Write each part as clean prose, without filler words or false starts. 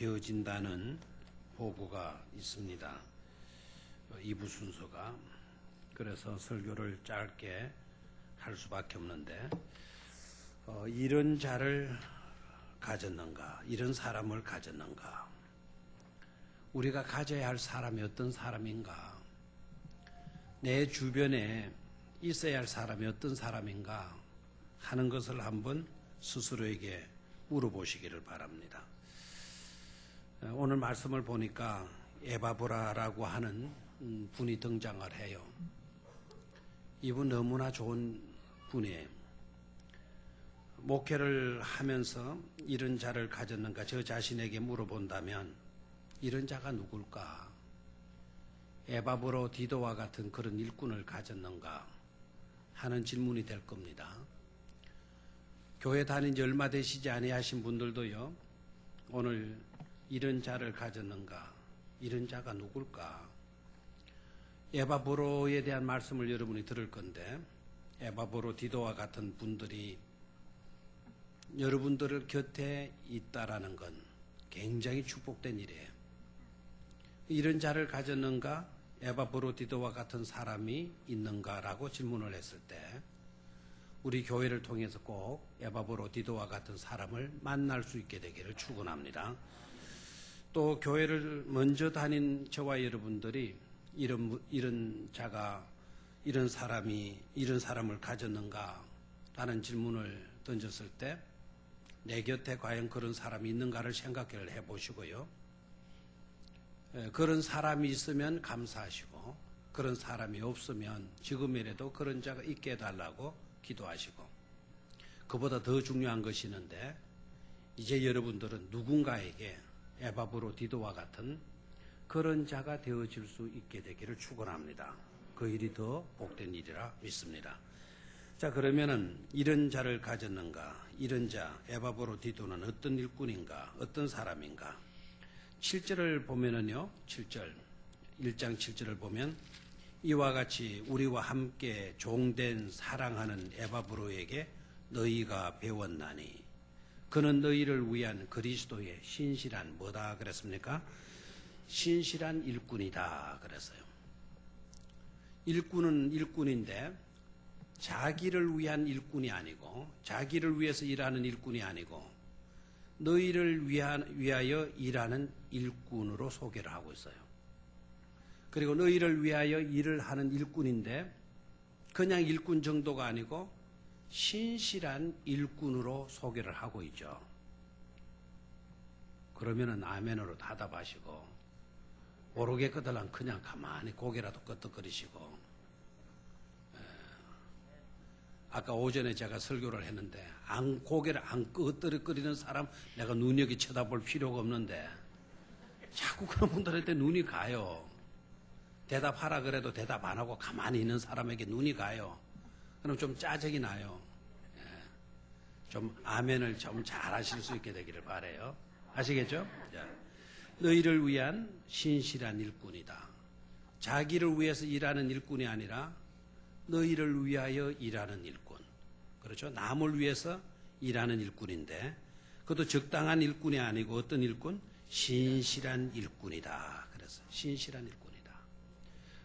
되어진다는 보고가 있습니다. 2부 순서가. 그래서 설교를 짧게 할 수밖에 없는데, 이런 자를 가졌는가, 이런 사람을 가졌는가, 우리가 가져야 할 사람이 어떤 사람인가, 내 주변에 있어야 할 사람이 어떤 사람인가 하는 것을 한번 스스로에게 물어보시기를 바랍니다. 오늘 말씀을 보니까 에바브라라고 하는 분이 등장을 해요. 이분 너무나 좋은 분이에요. 목회를 하면서 이런 자를 가졌는가 저 자신에게 물어본다면 이런 자가 누굴까? 에바브로 디도와 같은 그런 일꾼을 가졌는가 하는 질문이 될 겁니다. 교회 다닌 지 얼마 되시지 아니하신 분들도요, 오늘 이런 자를 가졌는가, 이런 자가 누굴까? 에바브로에 대한 말씀을 여러분이 들을 건데, 에바브로 디도와 같은 분들이 여러분들 곁에 있다라는 건 굉장히 축복된 일이에요. 이런 자를 가졌는가, 에바브로 디도와 같은 사람이 있는가라고 질문을 했을 때 우리 교회를 통해서 꼭 에바브로 디도와 같은 사람을 만날 수 있게 되기를 축원합니다. 또 교회를 먼저 다닌 저와 여러분들이 이런 자가, 이런 사람을 가졌는가 라는 질문을 던졌을 때 내 곁에 과연 그런 사람이 있는가를 생각을 해보시고요. 그런 사람이 있으면 감사하시고, 그런 사람이 없으면 지금이라도 그런 자가 있게 해달라고 기도하시고, 그보다 더 중요한 것이 있는데, 이제 여러분들은 누군가에게 에바브로 디도와 같은 그런 자가 되어질 수 있게 되기를 축원합니다. 그 일이 더 복된 일이라 믿습니다. 자, 그러면은 이런 자를 가졌는가, 이런 자 에바브로 디도는 어떤 일꾼인가, 어떤 사람인가? 7절을 보면은요, 7절 1장 7절을 보면 이와 같이 우리와 함께 종된 사랑하는 에바브로에게 너희가 배웠나니 그는 너희를 위한 그리스도의 신실한 뭐다 그랬습니까? 신실한 일꾼이다 그랬어요. 일꾼은 일꾼인데 자기를 위한 일꾼이 아니고, 자기를 위해서 일하는 일꾼이 아니고 너희를 위하여 일하는 일꾼으로 소개를 하고 있어요. 그리고 너희를 위하여 일을 하는 일꾼인데 그냥 일꾼 정도가 아니고 신실한 일꾼으로 소개를 하고 있죠. 그러면은 아멘으로 답답하시고, 모르겠거들랑 그냥 가만히 고개라도 끄덕거리시고, 아까 오전에 제가 설교를 했는데 고개를 안 끄덕거리는 사람 내가 눈여겨 쳐다볼 필요가 없는데 자꾸 그런 분들한테 눈이 가요. 대답하라 그래도 대답 안 하고 가만히 있는 사람에게 눈이 가요. 그럼 좀 짜증이 나요. 좀 아멘을 좀 잘하실 수 있게 되기를 바라요. 아시겠죠? 너희를 위한 신실한 일꾼이다. 자기를 위해서 일하는 일꾼이 아니라 너희를 위하여 일하는 일꾼. 그렇죠? 남을 위해서 일하는 일꾼인데 그것도 적당한 일꾼이 아니고 어떤 일꾼? 신실한 일꾼이다. 그래서 신실한 일꾼이다.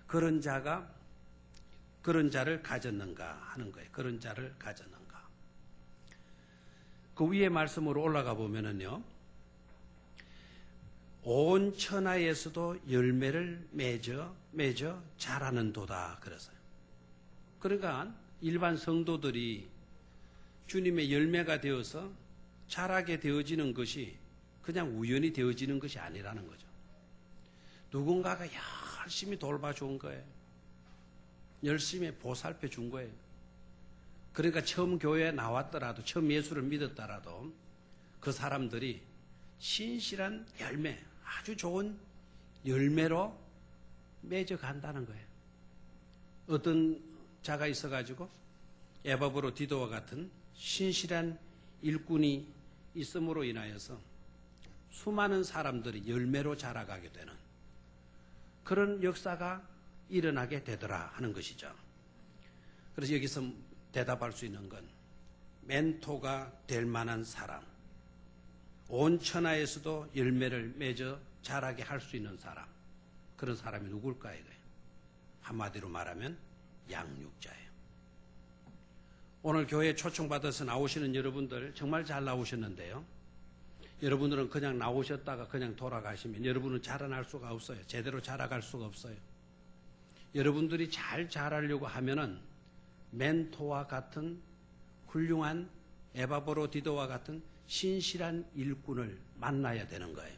그런 자를 가졌는가 하는 거예요. 그런 자를 가졌는가. 그 위에 말씀으로 올라가 보면은요, 온 천하에서도 열매를 맺어 자라는 도다 그랬어요. 그러니까 일반 성도들이 주님의 열매가 되어서 자라게 되어지는 것이 그냥 우연히 되어지는 것이 아니라는 거죠. 누군가가 열심히 돌봐준 거예요. 열심히 보살펴 준 거예요. 그러니까 처음 교회에 나왔더라도, 처음 예수를 믿었더라도 그 사람들이 신실한 열매, 아주 좋은 열매로 맺어 간다는 거예요. 어떤 자가 있어가지고 에바브로 디도와 같은 신실한 일꾼이 있음으로 인하여서 수많은 사람들이 열매로 자라가게 되는 그런 역사가 일어나게 되더라 하는 것이죠. 그래서 여기서 대답할 수 있는 건 멘토가 될 만한 사람, 온 천하에서도 열매를 맺어 자라게 할 수 있는 사람, 그런 사람이 누굴까 이거예요. 한마디로 말하면 양육자예요. 오늘 교회에 초청받아서 나오시는 여러분들 정말 잘 나오셨는데요. 여러분들은 그냥 나오셨다가 그냥 돌아가시면 여러분은 자라날 수가 없어요. 제대로 자라갈 수가 없어요. 여러분들이 잘 자라려고 하면은 멘토와 같은 훌륭한 에바브로디도와 같은 신실한 일꾼을 만나야 되는 거예요.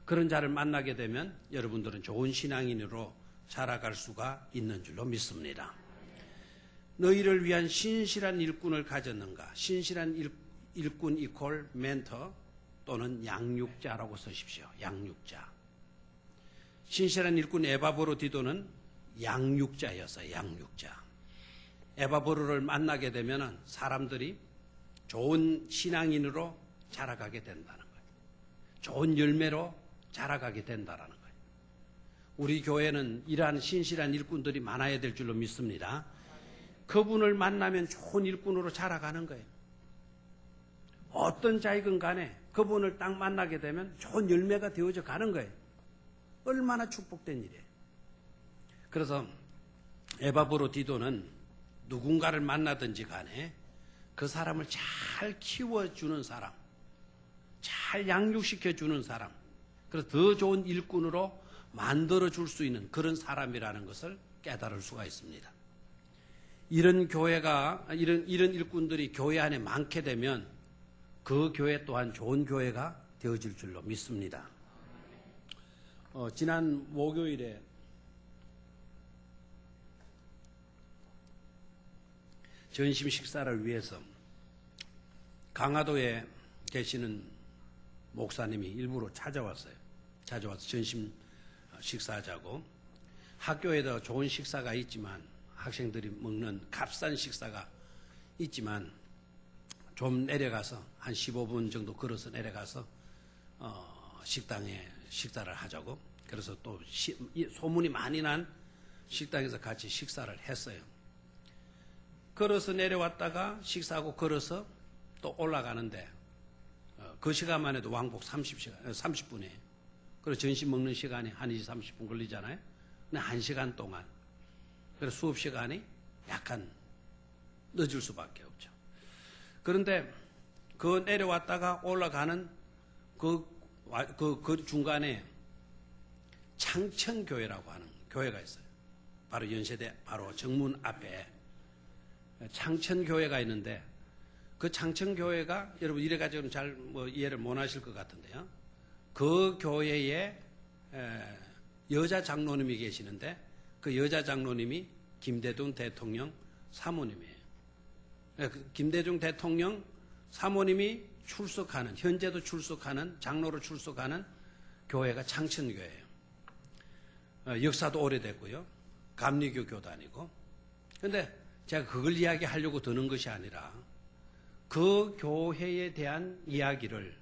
그런 자를 만나게 되면 여러분들은 좋은 신앙인으로 자라갈 수가 있는 줄로 믿습니다. 너희를 위한 신실한 일꾼을 가졌는가? 신실한 일꾼 이퀄 멘터 또는 양육자라고 쓰십시오. 양육자. 신실한 일꾼 에바브로디도는 양육자였어요. 양육자. 에바브로를 만나게 되면 사람들이 좋은 신앙인으로 자라가게 된다는 거예요. 좋은 열매로 자라가게 된다는 거예요. 우리 교회는 이러한 신실한 일꾼들이 많아야 될 줄로 믿습니다. 그분을 만나면 좋은 일꾼으로 자라가는 거예요. 어떤 자이건 간에 그분을 딱 만나게 되면 좋은 열매가 되어져 가는 거예요. 얼마나 축복된 일이에요. 그래서 에바브로디도는 누군가를 만나든지 간에 그 사람을 잘 키워주는 사람, 잘 양육시켜주는 사람, 그래서 더 좋은 일꾼으로 만들어줄 수 있는 그런 사람이라는 것을 깨달을 수가 있습니다. 이런 교회가, 이런 일꾼들이 교회 안에 많게 되면 그 교회 또한 좋은 교회가 되어질 줄로 믿습니다. 지난 목요일에 전심 식사를 위해서 강화도에 계시는 목사님이 일부러 찾아와서 전심 식사하자고. 학교에도 좋은 식사가 있지만 학생들이 먹는 값싼 식사가 있지만 좀 내려가서 한 15분 정도 걸어서 내려가서 식당에 식사를 하자고. 그래서 또 소문이 많이 난 식당에서 같이 식사를 했어요. 걸어서 내려왔다가 식사하고 걸어서 또 올라가는데 그 시간만 해도 왕복 30분이에요. 그리고 점심 먹는 시간이 한 20, 30분 걸리잖아요. 근데 1시간 동안. 그래서 수업 시간이 약간 늦을 수밖에 없죠. 그런데 그 내려왔다가 올라가는 그 중간에 창천교회라고 하는 교회가 있어요. 바로 연세대 바로 정문 앞에 창천교회가 있는데 그 창천교회가 여러분 이래가지고는 잘 이해를 못 하실 것 같은데요. 그 교회에 여자 장로님이 계시는데 그 여자 장로님이 김대중 대통령 사모님이에요. 김대중 대통령 사모님이 출석하는, 현재도 출석하는, 장로로 출석하는 교회가 창천교회예요. 역사도 오래됐고요. 감리교 교단이고. 그런데 제가 그걸 이야기하려고 드는 것이 아니라 그 교회에 대한 이야기를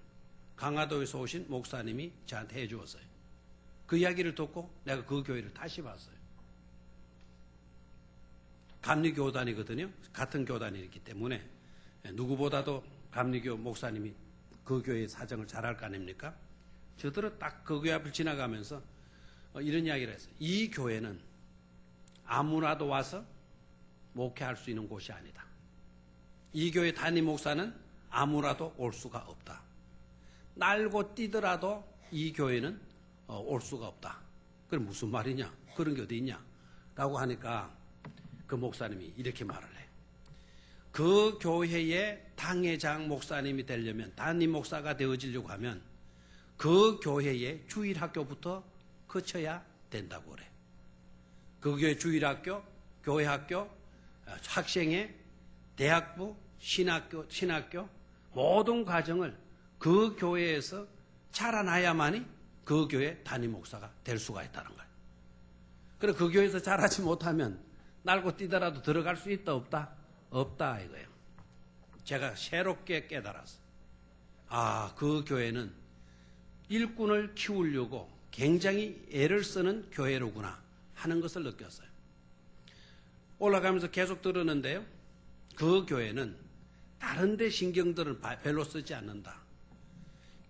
강화도에서 오신 목사님이 저한테 해주었어요. 그 이야기를 듣고 내가 그 교회를 다시 봤어요. 감리교단이거든요. 같은 교단이기 때문에 누구보다도 감리교 목사님이 그 교회의 사정을 잘 알 거 아닙니까? 저들은 딱 그 교회 앞을 지나가면서 이런 이야기를 했어요. 이 교회는 아무나도 와서 목회할 수 있는 곳이 아니다. 이 교회 담임 목사는 아무나도 올 수가 없다. 날고 뛰더라도 이 교회는 올 수가 없다. 그럼 무슨 말이냐? 그런 게 어디 있냐? 라고 하니까 그 목사님이 이렇게 말을 해요. 그 교회의 당회장 목사님이 되려면, 담임 목사가 되어지려고 하면 그 교회의 주일학교부터 거쳐야 된다고 그래. 그 교회 주일학교, 교회학교, 학생회, 대학부, 신학교 모든 과정을 그 교회에서 자라나야만이 그 교회 담임 목사가 될 수가 있다는 거예요. 그래 그 교회에서 자라지 못하면 날고 뛰더라도 들어갈 수 있다 없다? 없다 이거예요. 제가 새롭게 깨달았어요. 아, 그 교회는 일꾼을 키우려고 굉장히 애를 쓰는 교회로구나 하는 것을 느꼈어요. 올라가면서 계속 들었는데요. 그 교회는 다른 데 신경들을 별로 쓰지 않는다.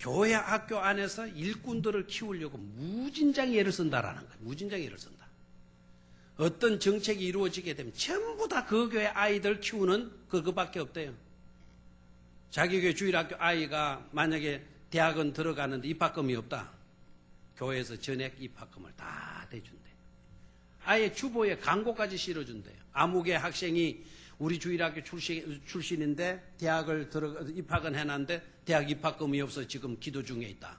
교회 학교 안에서 일꾼들을 키우려고 무진장의 애를 쓴다라는 거예요. 무진장의 애를 쓴다. 어떤 정책이 이루어지게 되면 전부 다 그 교회 아이들 키우는 그거밖에 없대요. 자기 교회 주일학교 아이가 만약에 대학원 들어가는데 입학금이 없다. 교회에서 전액 입학금을 다 대준대. 아예 주보에 광고까지 실어준대요. 아무개 학생이 우리 주일학교 출신인데 대학을 입학은 해놨는데 대학 입학금이 없어 지금 기도 중에 있다.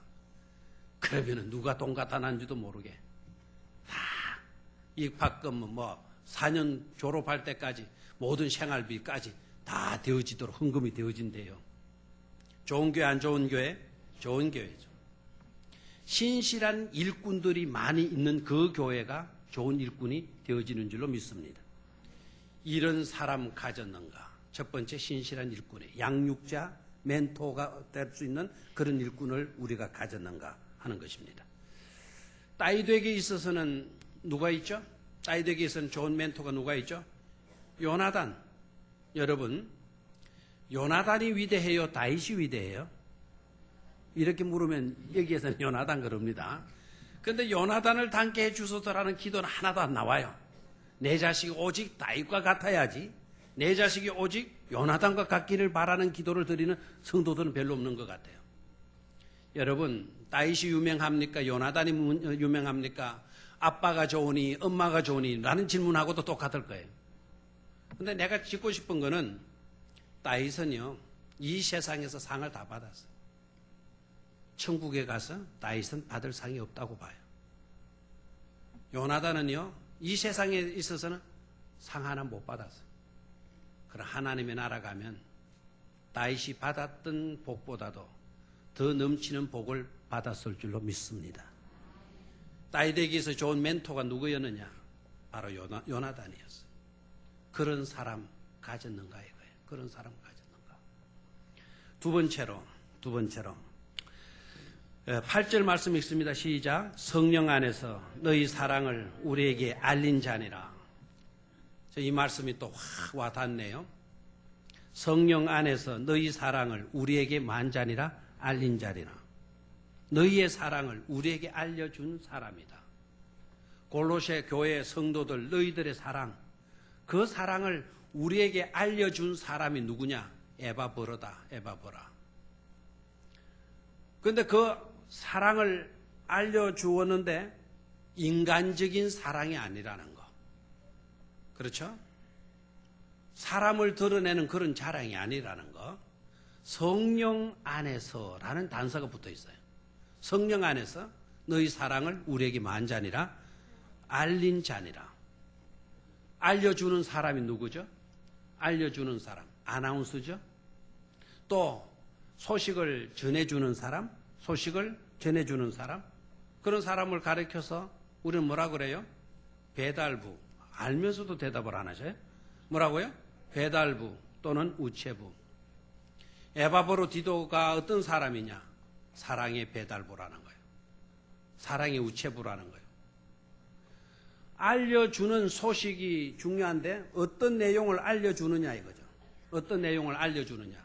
그러면은 누가 돈 갖다 놨는지도 모르게 다 입학금은 뭐 4년 졸업할 때까지 모든 생활비까지 다 되어지도록 헌금이 되어진대요. 좋은 교회 안 좋은 교회? 좋은 교회죠. 신실한 일꾼들이 많이 있는 그 교회가 좋은 일꾼이 되어지는 줄로 믿습니다. 이런 사람 가졌는가? 첫 번째 신실한 일꾼의 양육자, 멘토가 될 수 있는 그런 일꾼을 우리가 가졌는가 하는 것입니다. 다윗에게 있어서는 누가 있죠? 다윗에게 있어서는 좋은 멘토가 누가 있죠? 요나단. 여러분, 요나단이 위대해요? 다윗이 위대해요? 이렇게 물으면 여기에서는 요나단 그럽니다. 그런데 요나단을 닮게 해주소서라는 기도는 하나도 안 나와요. 내 자식이 오직 다윗과 같아야지, 내 자식이 오직 요나단과 같기를 바라는 기도를 드리는 성도들은 별로 없는 것 같아요. 여러분, 다윗이 유명합니까? 요나단이 유명합니까? 아빠가 좋으니 엄마가 좋으니 라는 질문하고도 똑같을 거예요. 근데 내가 짚고 싶은 거는 다윗은요, 이 세상에서 상을 다 받았어요. 천국에 가서 다윗은 받을 상이 없다고 봐요. 요나단은요, 이 세상에 있어서는 상 하나 못 받았어요. 그럼 하나님의 나라 가면 다윗이 받았던 복보다도 더 넘치는 복을 받았을 줄로 믿습니다. 다윗에게서 좋은 멘토가 누구였느냐? 바로 요나단이었어요. 그런 사람 가졌는가 이거예요. 그런 사람 가졌는가. 두 번째로 8절 말씀 읽습니다. 시작. 성령 안에서 너희 사랑을 우리에게 알린 자니라. 이 말씀이 또 확 와닿네요. 성령 안에서 너희 사랑을 우리에게 만자니라 알린 자니라. 너희의 사랑을 우리에게 알려준 사람이다. 골로새 교회 성도들 너희들의 사랑, 그 사랑을 우리에게 알려준 사람이 누구냐? 에바브라다. 에바브라. 그런데 그 사랑을 알려주었는데 인간적인 사랑이 아니라는 거. 그렇죠? 사람을 드러내는 그런 자랑이 아니라는 거. 성령 안에서라는 단서가 붙어 있어요. 성령 안에서 너희 사랑을 우리에게 만자니라 알린 자니라. 알려주는 사람이 누구죠? 알려주는 사람, 아나운서죠. 또 소식을 전해주는 사람, 소식을 전해주는 사람, 그런 사람을 가리켜서 우리는 뭐라 그래요? 배달부. 알면서도 대답을 안 하셔요? 뭐라고요? 배달부 또는 우체부. 에바브로디도가 어떤 사람이냐? 사랑의 배달부라는 거예요. 사랑의 우체부라는 거예요. 알려주는 소식이 중요한데 어떤 내용을 알려주느냐 이거죠. 어떤 내용을 알려주느냐.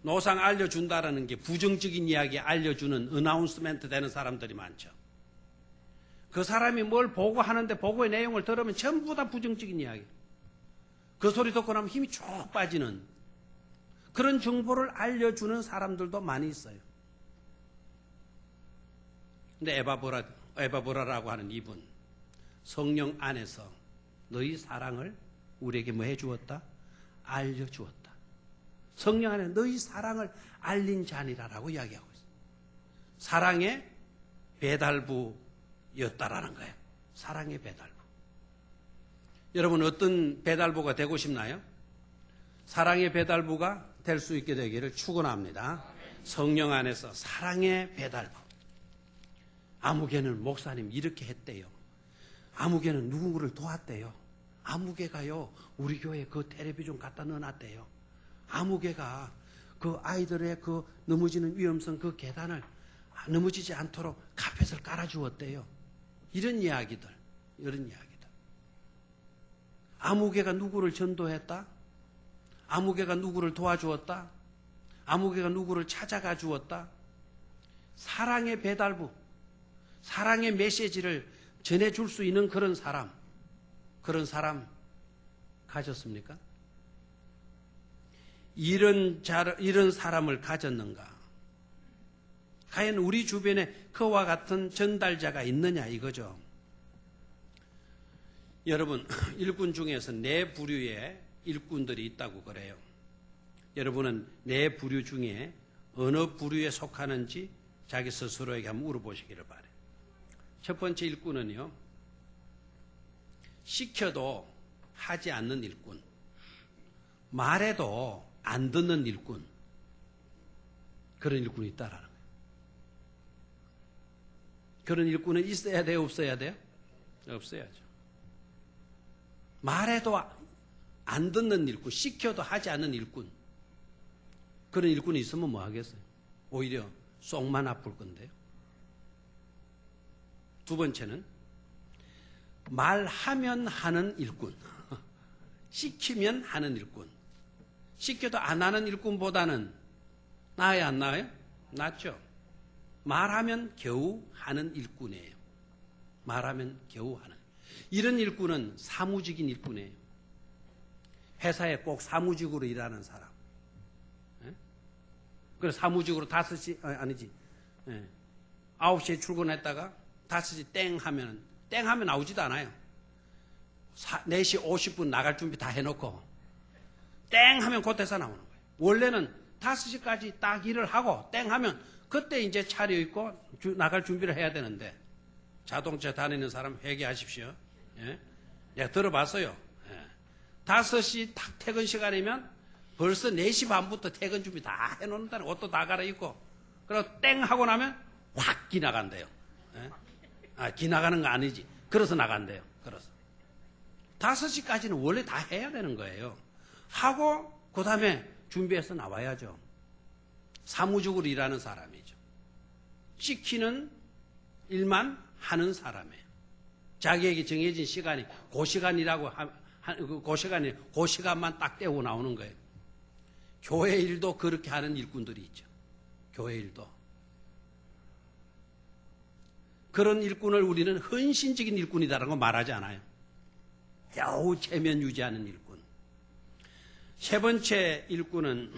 노상 알려준다라는 게 부정적인 이야기 알려주는 어나운스멘트 되는 사람들이 많죠. 그 사람이 뭘 보고하는데 보고의 내용을 들으면 전부 다 부정적인 이야기. 그 소리 듣고 나면 힘이 쭉 빠지는 그런 정보를 알려주는 사람들도 많이 있어요. 근데 에바브라라고 하는 이분, 성령 안에서 너희 사랑을 우리에게 뭐 해주었다? 알려주었다. 성령 안에 너희 사랑을 알린 자니라라고 이야기하고 있어요. 사랑의 배달부였다라는 거예요. 사랑의 배달부. 여러분 어떤 배달부가 되고 싶나요? 사랑의 배달부가 될 수 있게 되기를 축원합니다. 성령 안에서 사랑의 배달부. 아무개는 목사님 이렇게 했대요. 아무개는 누구를 도왔대요. 아무개가요 우리 교회 그 텔레비전 갖다 넣어놨대요. 아무개가 그 아이들의 그 넘어지는 위험성 그 계단을 넘어지지 않도록 카펫을 깔아주었대요. 이런 이야기들. 아무개가 누구를 전도했다? 아무개가 누구를 도와주었다? 아무개가 누구를 찾아가 주었다? 사랑의 배달부, 사랑의 메시지를 전해줄 수 있는 그런 사람 가졌습니까? 이런 사람을 가졌는가? 과연 우리 주변에 그와 같은 전달자가 있느냐 이거죠. 여러분, 일꾼 중에서 네 부류의 일꾼들이 있다고 그래요. 여러분은 네 부류 중에 어느 부류에 속하는지 자기 스스로에게 한번 물어보시기를 바라요. 첫 번째 일꾼은요, 시켜도 하지 않는 일꾼, 말해도 안 듣는 일꾼, 그런 일꾼이 있다라는 거예요. 그런 일꾼은 있어야 돼요, 없어야 돼요? 없어야죠. 말해도 안 듣는 일꾼, 시켜도 하지 않는 일꾼, 그런 일꾼이 있으면 뭐 하겠어요? 오히려 속만 아플 건데요. 두 번째는 말하면 하는 일꾼, 시키면 하는 일꾼. 시켜도 안 하는 일꾼보다는 나아요, 안 나아요? 낫죠. 말하면 겨우 하는 일꾼이에요. 말하면 겨우 하는. 이런 일꾼은 사무직인 일꾼이에요. 회사에 꼭 사무직으로 일하는 사람. 그래서 사무직으로 5시, 아니지. 9시에 출근했다가 5시 땡 하면 나오지도 않아요. 4시 50분 나갈 준비 다 해놓고 땡 하면 그때서 나오는 거예요. 원래는 5시까지 딱 일을 하고 땡 하면 그때 이제 차려입고 나갈 준비를 해야 되는데, 자동차 다니는 사람 회개하십시오. 예? 내가 들어봤어요. 5시 딱 퇴근 시간이면 벌써 4시 반부터 퇴근 준비 다 해놓는다는, 옷도 다 갈아입고, 그리고 땡 하고 나면 확 기나간대요. 기나가는 거 아니지. 걸어서 나간대요. 걸어서. 5시까지는 원래 다 해야 되는 거예요. 하고 그 다음에 준비해서 나와야죠. 사무적으로 일하는 사람이죠. 시키는 일만 하는 사람이에요. 자기에게 정해진 시간이 그 시간이라고 그 시간만 딱 떼고 나오는 거예요. 교회 일도 그렇게 하는 일꾼들이 있죠. 교회 일도. 그런 일꾼을 우리는 헌신적인 일꾼이다라는 거 말하지 않아요. 겨우 체면 유지하는 일꾼. 세 번째 일꾼은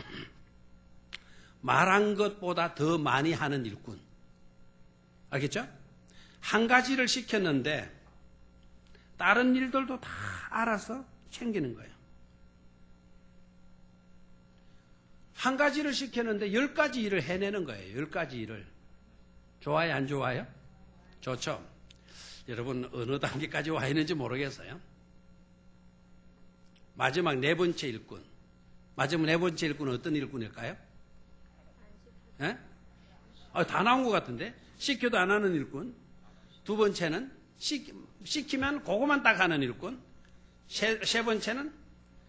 말한 것보다 더 많이 하는 일꾼. 알겠죠? 한 가지를 시켰는데 다른 일들도 다 알아서 챙기는 거예요. 한 가지를 시켰는데 10가지 일을 해내는 거예요. 10가지 일을. 좋아요, 안 좋아요? 좋죠? 여러분 어느 단계까지 와 있는지 모르겠어요. 마지막 네 번째 일꾼. 마지막 네 번째 일꾼은 어떤 일꾼일까요? 예? 다 나온 것 같은데? 시켜도 안 하는 일꾼. 두 번째는 시키면 그것만 딱 하는 일꾼. 세 번째는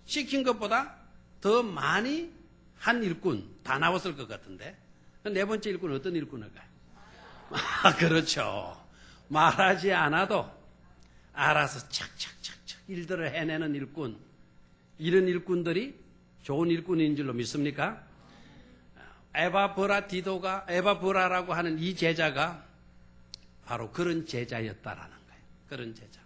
시킨 것보다 더 많이 한 일꾼. 다 나왔을 것 같은데. 네 번째 일꾼은 어떤 일꾼일까요? 그렇죠. 말하지 않아도 알아서 착착착착 일들을 해내는 일꾼. 이런 일꾼들이 좋은 일꾼인 줄로 믿습니까? 에바브라라고 하는 이 제자가 바로 그런 제자였다라는 거예요. 그런 제자.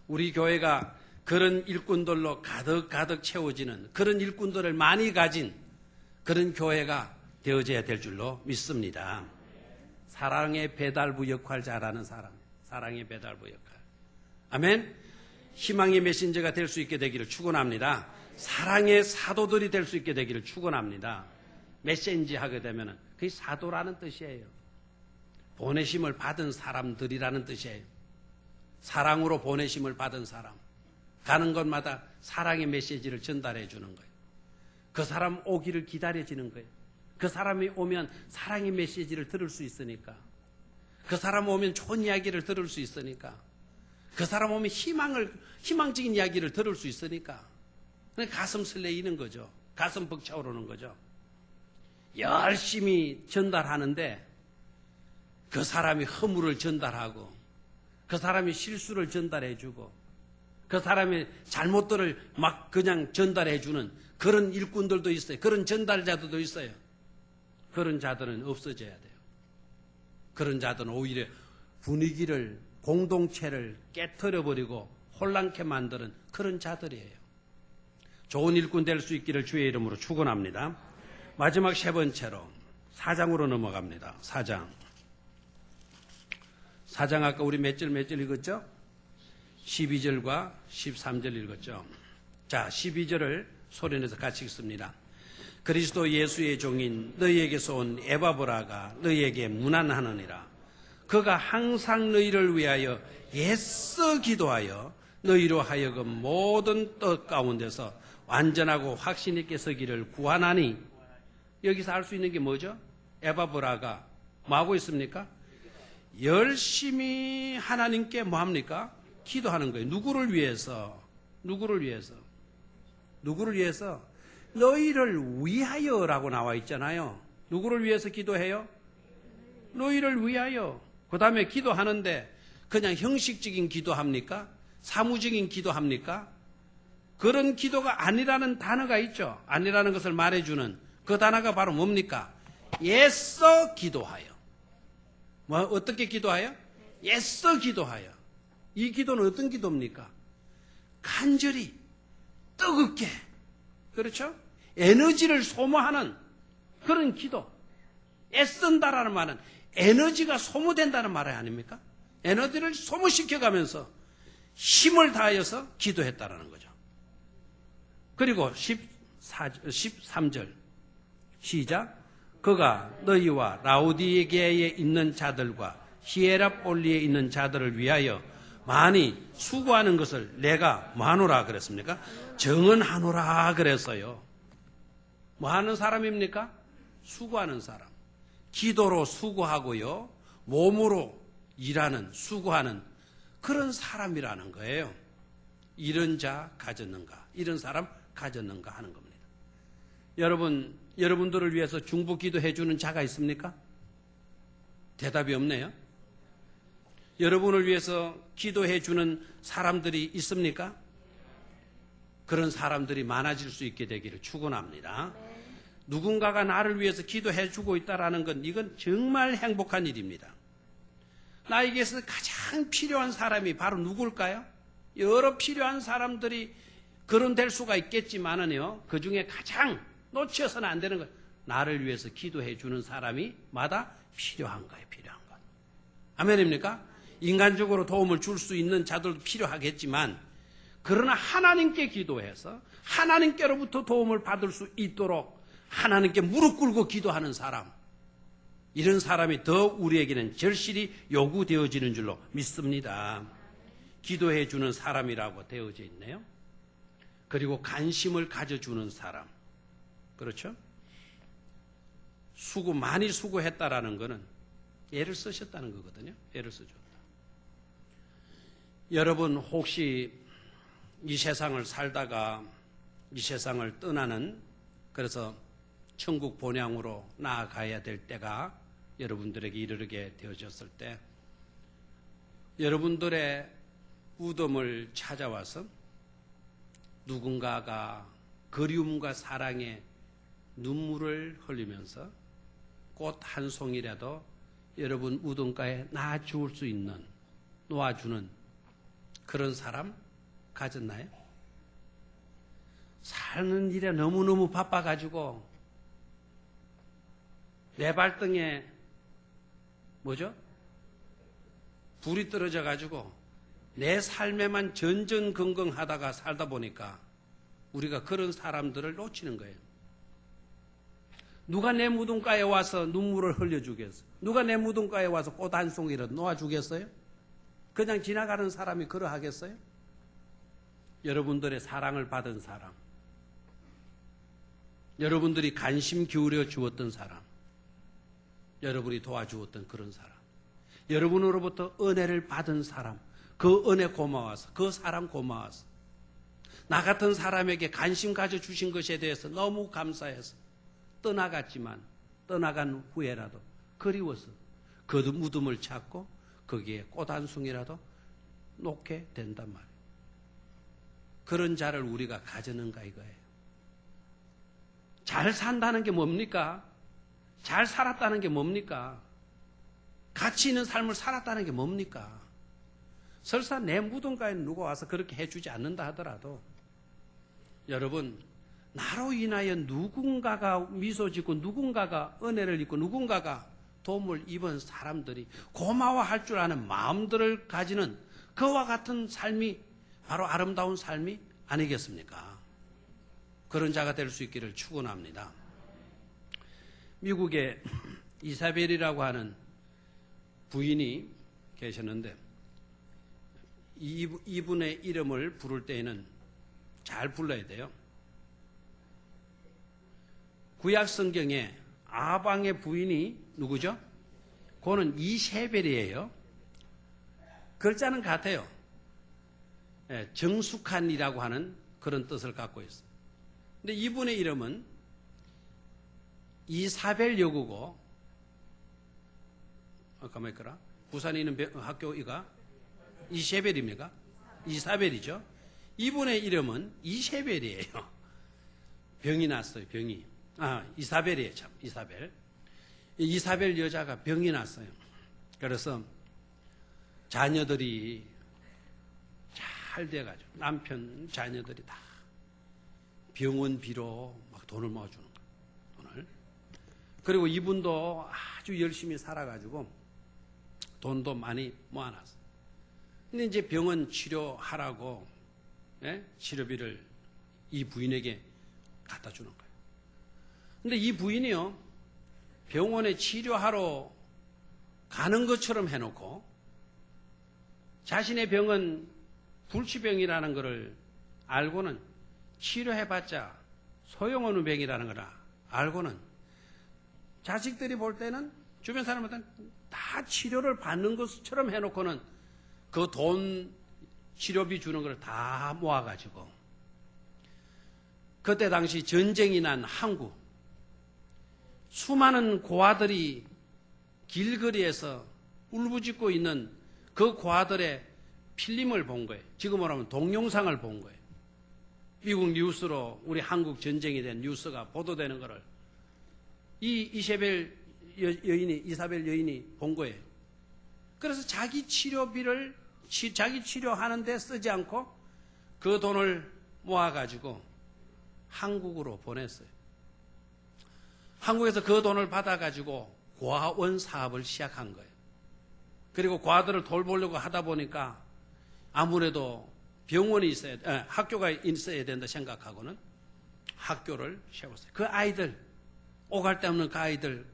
우리 교회가 그런 일꾼들로 가득 채워지는, 그런 일꾼들을 많이 가진 그런 교회가 되어져야 될 줄로 믿습니다. 사랑의 배달부 역할 잘하는 사람. 사랑의 배달부 역할. 아멘. 희망의 메신저가 될 수 있게 되기를 축원합니다. 사랑의 사도들이 될 수 있게 되기를 축원합니다. 메신지 하게 되면 그게 사도라는 뜻이에요. 보내심을 받은 사람들이라는 뜻이에요. 사랑으로 보내심을 받은 사람. 가는 곳마다 사랑의 메시지를 전달해 주는 거예요. 그 사람 오기를 기다려지는 거예요. 그 사람이 오면 사랑의 메시지를 들을 수 있으니까. 그 사람 오면 좋은 이야기를 들을 수 있으니까. 그 사람 오면 희망적인 이야기를 들을 수 있으니까. 가슴 설레이는 거죠. 가슴 벅차오르는 거죠. 열심히 전달하는데 그 사람이 허물을 전달하고, 그 사람이 실수를 전달해주고, 그 사람의 잘못들을 막 그냥 전달해주는 그런 일꾼들도 있어요. 그런 전달자들도 있어요. 그런 자들은 없어져야 돼요. 그런 자들은 오히려 분위기를, 공동체를 깨트려버리고 혼란케 만드는 그런 자들이에요. 좋은 일꾼 될 수 있기를 주의 이름으로 축원합니다. 마지막 세 번째로 4장으로 넘어갑니다. 4장 아까 우리 몇 절 읽었죠? 12절과 13절 읽었죠? 자, 12절을 소리내서 같이 읽습니다. 그리스도 예수의 종인 너희에게서 온 에바브라가 너희에게 문안하느니라. 그가 항상 너희를 위하여 애써 기도하여 너희로 하여금 모든 뜻 가운데서 완전하고 확신 있게 서기를 구하나니. 여기서 알 수 있는 게 뭐죠? 에바브라가 뭐하고 있습니까? 열심히 하나님께 뭐합니까? 기도하는 거예요. 누구를 위해서? 너희를 위하여라고 나와 있잖아요. 누구를 위해서 기도해요? 너희를 위하여. 그 다음에 기도하는데 그냥 형식적인 기도합니까? 사무적인 기도합니까? 그런 기도가 아니라는 단어가 있죠. 아니라는 것을 말해주는 그 단어가 바로 뭡니까? 애써 기도하여. 어떻게 기도하여? 애써 기도하여. 이 기도는 어떤 기도입니까? 간절히, 뜨겁게, 그렇죠? 에너지를 소모하는 그런 기도. 애쓴다라는 말은 에너지가 소모된다는 말 아닙니까? 에너지를 소모시켜가면서 힘을 다하여서 기도했다라는 거죠. 그리고 13절 시작. 그가 너희와 라우디게에 있는 자들과 히에라폴리에 있는 자들을 위하여 많이 수고하는 것을 내가 뭐하노라 그랬습니까? 정언하노라 그랬어요. 뭐하는 사람입니까? 수고하는 사람. 기도로 수고하고요, 몸으로 일하는, 수고하는 그런 사람이라는 거예요. 이런 자 가졌는가, 이런 사람 가졌는가 하는 겁니다. 여러분들을 위해서 중보 기도해 주는 자가 있습니까? 대답이 없네요. 여러분을 위해서 기도해 주는 사람들이 있습니까? 그런 사람들이 많아질 수 있게 되기를 축원합니다. 누군가가 나를 위해서 기도해 주고 있다라는 건 이건 정말 행복한 일입니다. 나에게서 가장 필요한 사람이 바로 누굴까요? 여러 필요한 사람들이 거론될 수가 있겠지만은요, 그 중에 가장 놓쳐서는 안 되는 것, 나를 위해서 기도해 주는 사람이 마다 필요한 거예요. 필요한 것. 아멘입니까? 인간적으로 도움을 줄 수 있는 자들도 필요하겠지만, 그러나 하나님께 기도해서 하나님께로부터 도움을 받을 수 있도록 하나님께 무릎 꿇고 기도하는 사람, 이런 사람이 더 우리에게는 절실히 요구되어지는 줄로 믿습니다. 기도해 주는 사람이라고 되어져 있네요. 그리고 관심을 가져주는 사람. 그렇죠? 많이 수고했다라는 것은 애를 쓰셨다는 거거든요. 애를 써줬다. 여러분 혹시 이 세상을 살다가 이 세상을 떠나는, 그래서 천국 본향으로 나아가야 될 때가 여러분들에게 이르게 되어졌을 때 여러분들의 무덤을 찾아와서 누군가가 그리움과 사랑에 눈물을 흘리면서 꽃 한 송이라도 여러분 무덤가에 놔줄 수 있는, 놓아주는 그런 사람 가졌나요? 사는 일에 너무너무 바빠가지고 내 발등에 불이 떨어져가지고 내 삶에만 전전긍긍하다가 살다 보니까 우리가 그런 사람들을 놓치는 거예요. 누가 내 무덤가에 와서 눈물을 흘려주겠어요? 누가 내 무덤가에 와서 꽃 한 송이라도 놓아주겠어요? 그냥 지나가는 사람이 그러하겠어요? 여러분들의 사랑을 받은 사람, 여러분들이 관심 기울여 주었던 사람, 여러분이 도와주었던 그런 사람, 여러분으로부터 은혜를 받은 사람, 그 은혜 고마워서, 그 사람 고마워서, 나 같은 사람에게 관심 가져주신 것에 대해서 너무 감사해서 떠나갔지만 떠나간 후에라도 그리워서 그 무덤을 찾고 거기에 꽃 한 송이라도 놓게 된단 말이에요. 그런 자를 우리가 가졌는가 이거예요. 잘 산다는 게 뭡니까? 잘 살았다는 게 뭡니까? 가치 있는 삶을 살았다는 게 뭡니까? 설사 내 무덤가에 누가 와서 그렇게 해주지 않는다 하더라도 여러분, 나로 인하여 누군가가 미소 짓고 누군가가 은혜를 입고 누군가가 도움을 입은 사람들이 고마워할 줄 아는 마음들을 가지는 그와 같은 삶이 바로 아름다운 삶이 아니겠습니까? 그런 자가 될 수 있기를 축원합니다. 미국에 이사벨이라고 하는 부인이 계셨는데 이분의 이름을 부를 때에는 잘 불러야 돼요. 구약 성경에 아방의 부인이 누구죠? 그거는 이세벨이에요. 글자는 같아요. 정숙한이라고 하는 그런 뜻을 갖고 있어요. 근데 이분의 이름은 이사벨 여고고, 가만히 있거라. 부산에 있는 학교가 이세벨입니까? 이사벨이죠. 이분의 이름은 이세벨이에요. 병이 났어요, 병이. 이사벨이에요, 참, 이사벨. 이사벨 여자가 병이 났어요. 그래서 자녀들이 잘 돼가지고, 남편, 자녀들이 다 병원비로 막 돈을 모아주는 거예요, 돈을. 그리고 이분도 아주 열심히 살아가지고 돈도 많이 모아놨어요. 근데 이제 병원 치료하라고, 치료비를 이 부인에게 갖다 주는 거예요. 근데 이 부인이요, 병원에 치료하러 가는 것처럼 해놓고 자신의 병은 불치병이라는 것을 알고는 치료해봤자 소용없는 병이라는 걸 알고는 자식들이 볼 때는 주변 사람한테는 다 치료를 받는 것처럼 해놓고는 그 돈 치료비 주는 걸 다 모아가지고 그때 당시 전쟁이 난 한국 수많은 고아들이 길거리에서 울부짖고 있는 그 고아들의 필름을 본 거예요. 지금으로 하면 동영상을 본 거예요. 미국 뉴스로 우리 한국 전쟁이 된 뉴스가 보도되는 거를 이사벨 여인이 본 거예요. 그래서 자기 치료비를 자기 치료하는 데 쓰지 않고 그 돈을 모아가지고 한국으로 보냈어요. 한국에서 그 돈을 받아가지고 고아원 사업을 시작한 거예요. 그리고 고아들을 돌보려고 하다 보니까 아무래도 병원이 학교가 있어야 된다 생각하고는 학교를 세웠어요. 그 아이들, 오갈 데 없는 그 아이들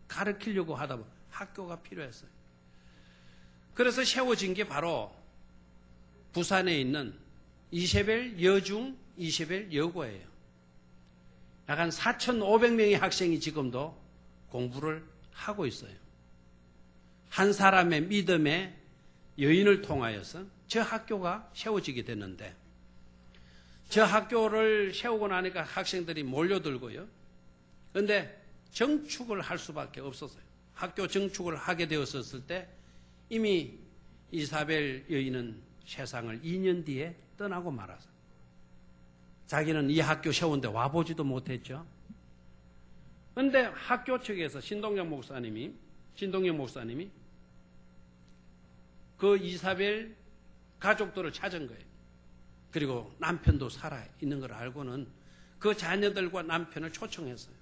가르치려고 하다 보니 학교가 필요했어요. 그래서 세워진 게 바로 부산에 있는 이세벨 여중 이세벨 여고예요. 약 한 4,500명의 학생이 지금도 공부를 하고 있어요. 한 사람의 믿음의 여인을 통하여서 저 학교가 세워지게 됐는데 저 학교를 세우고 나니까 학생들이 몰려들고요. 그런데 정축을 할 수밖에 없었어요. 학교 정축을 하게 되었을 때 이미 이사벨 여인은 세상을 2년 뒤에 떠나고 말았어요. 자기는 이 학교 세운데 와보지도 못했죠. 그런데 학교 측에서 신동영 목사님이 그 이사벨 가족들을 찾은 거예요. 그리고 남편도 살아 있는 걸 알고는 그 자녀들과 남편을 초청했어요.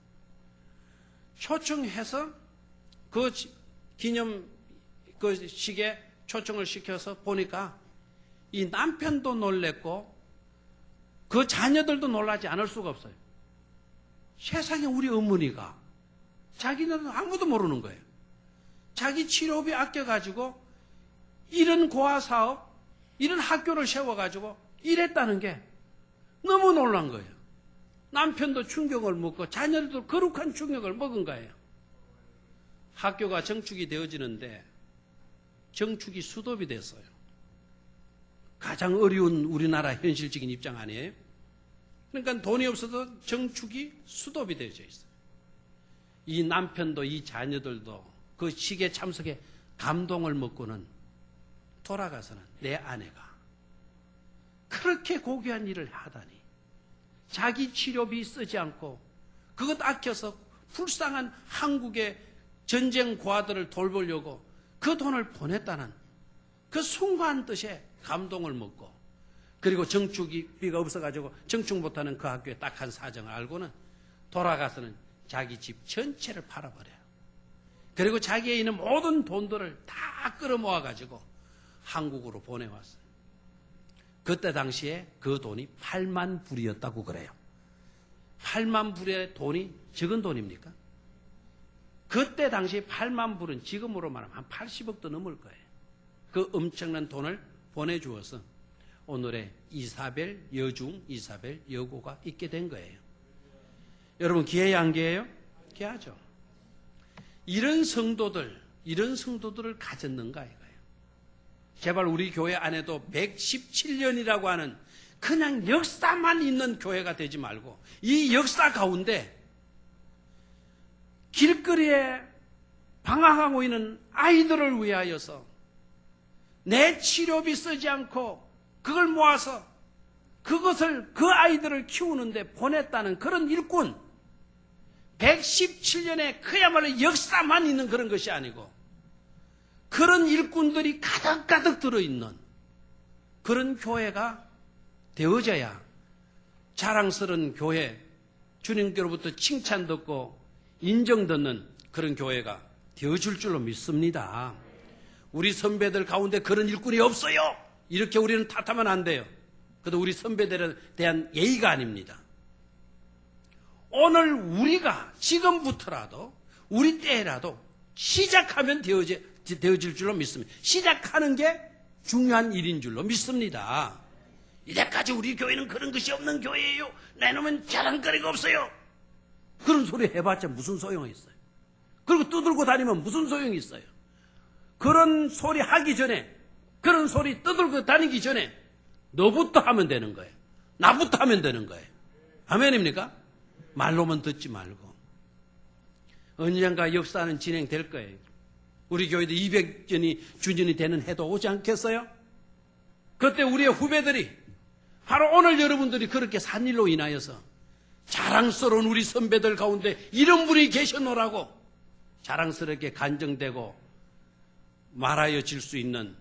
초청해서 그 기념 그 식에 초청을 시켜서 보니까 이 남편도 놀랬고 그 자녀들도 놀라지 않을 수가 없어요. 세상에 우리 어머니가 자기는 아무도 모르는 거예요. 자기 치료비 아껴가지고 이런 고아사업, 이런 학교를 세워가지고 이랬다는 게 너무 놀란 거예요. 남편도 충격을 먹고 자녀들도 거룩한 충격을 먹은 거예요. 학교가 정축이 되어지는데 정축이 수도비 됐어요. 가장 어려운 우리나라 현실적인 입장 아니에요? 그러니까 돈이 없어도 정축이 수도비 되어져 있어요. 이 남편도 이 자녀들도 그 식에 참석에 감동을 먹고는 돌아가서는 내 아내가 그렇게 고귀한 일을 하다니 자기 치료비 쓰지 않고 그것 아껴서 불쌍한 한국의 전쟁 고아들을 돌보려고 그 돈을 보냈다는 그 순간 뜻에 감동을 먹고, 그리고 정축비가 없어가지고 정축 못하는 그 학교에 딱한 사정을 알고는 돌아가서는 자기 집 전체를 팔아버려요. 그리고 자기의 있는 모든 돈들을 다 끌어모아가지고 한국으로 보내왔어요. 그때 당시에 그 돈이 8만 불이었다고 그래요. 8만 불의 돈이 적은 돈입니까? 그때 당시 8만 불은 지금으로 말하면 한 80억도 넘을 거예요. 그 엄청난 돈을 보내주어서 오늘의 이사벨 여중, 이사벨 여고가 있게 된 거예요. 여러분 기회야 안 기회예요? 기회하죠. 이런 성도들을 가졌는가 이거예요. 제발 우리 교회 안에도 117년이라고 하는 그냥 역사만 있는 교회가 되지 말고 이 역사 가운데 길거리에 방황하고 있는 아이들을 위하여서 내 치료비 쓰지 않고 그걸 모아서 그것을 그 아이들을 키우는데 보냈다는 그런 일꾼, 117년의 그야말로 역사만 있는 그런 것이 아니고 그런 일꾼들이 가득가득 들어있는 그런 교회가 되어져야 자랑스러운 교회, 주님께로부터 칭찬 듣고 인정 듣는 그런 교회가 되어줄 줄로 믿습니다. 우리 선배들 가운데 그런 일꾼이 없어요. 이렇게 우리는 탓하면 안 돼요. 그것도 우리 선배들에 대한 예의가 아닙니다. 오늘 우리가 지금부터라도 우리 때라도 시작하면 되어질 줄로 믿습니다. 시작하는 게 중요한 일인 줄로 믿습니다. 이때까지 우리 교회는 그런 것이 없는 교회예요. 내놓으면 자랑거리가 없어요. 그런 소리 해봤자 무슨 소용이 있어요. 그리고 두들고 다니면 무슨 소용이 있어요. 그런 소리 하기 전에, 그런 소리 떠들고 다니기 전에 너부터 하면 되는 거예요. 나부터 하면 되는 거예요. 아멘입니까? 말로만 듣지 말고. 언젠가 역사는 진행될 거예요. 우리 교회도 200년이 주년이 되는 해도 오지 않겠어요? 그때 우리의 후배들이 바로 오늘 여러분들이 그렇게 산 일로 인하여서 자랑스러운 우리 선배들 가운데 이런 분이 계셨노라고 자랑스럽게 간증되고 말하여 질 수 있는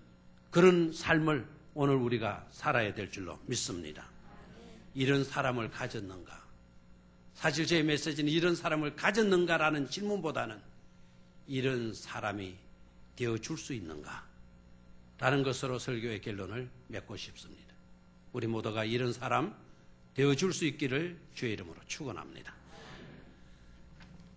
그런 삶을 오늘 우리가 살아야 될 줄로 믿습니다. 이런 사람을 가졌는가? 사실 제 메시지는 이런 사람을 가졌는가라는 질문보다는 이런 사람이 되어줄 수 있는가? 다른 것으로 설교의 결론을 맺고 싶습니다. 우리 모두가 이런 사람 되어줄 수 있기를 주의 이름으로 축원합니다.